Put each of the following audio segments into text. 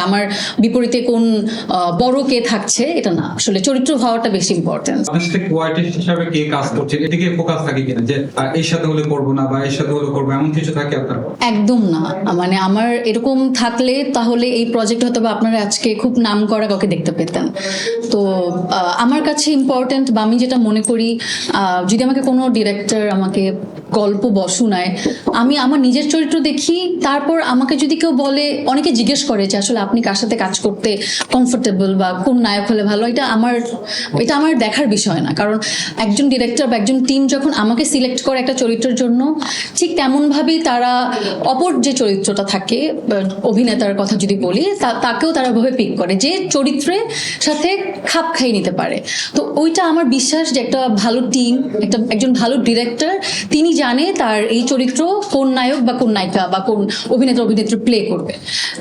আমার বিপরীতে কোন বড় কে থাকছে এটা না, আসলে চরিত্র হওয়াটা বেশি ইম্পর্টেন্ট। আপনার সাথে কোয়ার্টিস্ট হিসাবে কে কাজ করছে এদিকে ফোকাস থাকে কিনা, যে এর সাথে হলে করবো না বা এর সাথে হলে করবো, এমন কিছু থাকে আপনার? একদম না, মানে আমার এরকম থাকলে তাহলে এই প্রজেক্ট হয়তো বা আপনারা আজকে খুব নাম করা কাউকে দেখতে পেতেন। তো আমার কাছে ইম্পর্টেন্ট বা আমি যেটা মনে করি, যদি আমাকে কোনো ডিরেক্টর আমাকে গল্প শোনায়, আমি আমার নিজের চরিত্র দেখি, তারপর আমাকে যদি কেউ বলে, অনেকে জিজ্ঞেস করে যে আসলে আপনি কার সাথে কাজ করতে কমফোর্টেবল বা কোন নায়ক হলে ভালো, এটা আমার দেখার বিষয় না। কারণ একজন ডিরেক্টর বা একজন টিম যখন আমাকে সিলেক্ট করে একটা চরিত্রের জন্য, ঠিক তেমনভাবেই তারা অপর যে চরিত্রটা থাকে, অভিনেতার কথা যদি বলি, তাকেও তারা ভাবে পিক করে যে চরিত্রের সাথে খাপ খাইয়ে নিতে পারে। তো ওইটা আমার বিশ্বাস যে একটা ভালো টিম, একজন ভালো ডিরেক্টর, তিনি জানে তার এই চরিত্র কোন নায়ক বা কোন নায়িকা বা কোন অভিনেত্রী প্লে করবে।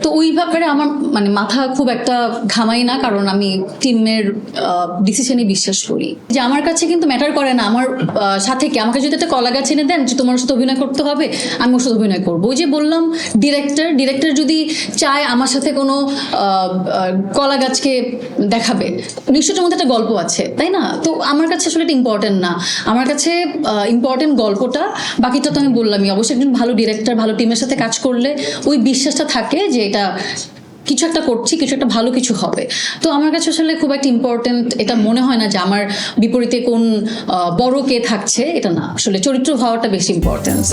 তো ওই ব্যাপারে আমার মানে মাথা খুব একটা ঘামাই না, কারণ আমি টিমের ডিসিশনে বিশ্বাস করি। যে আমার কাছে কিন্তু ম্যাটার করে না আমার সাথে কি, আমাকে যদি একটা কলা গাছ এনে দেন যে তোমার সাথে অভিনয় করতে হবে, আমি ওর সাথে অভিনয় করবো। ওই যে বললাম, ডিরেক্টর যদি চায় আমার সাথে কোনো কলা গাছকে দেখাবে, নিশ্চয়ই মধ্যে একটা গল্প আছে, তাই না? তো আমার কাছে আসলে এটা ইম্পর্টেন্ট না। আমার কাছে ইম্পর্টেন্ট গল্পটা, বাকিটা তো আমি বললামই। অবশ্যই একজন ভালো ডিরেক্টর ভালো টিমের সাথে কাজ করলে ওই বিশ্বাসটা থাকে যে এটা কিছু একটা করছি, কিছু একটা ভালো কিছু হবে। তো আমার কাছে আসলে খুব একটা ইম্পর্টেন্ট এটা মনে হয় না যে আমার বিপরীতে কোন বড় কে থাকছে এটা না, আসলে চরিত্র হওয়াটা বেশি ইম্পর্টেন্ট।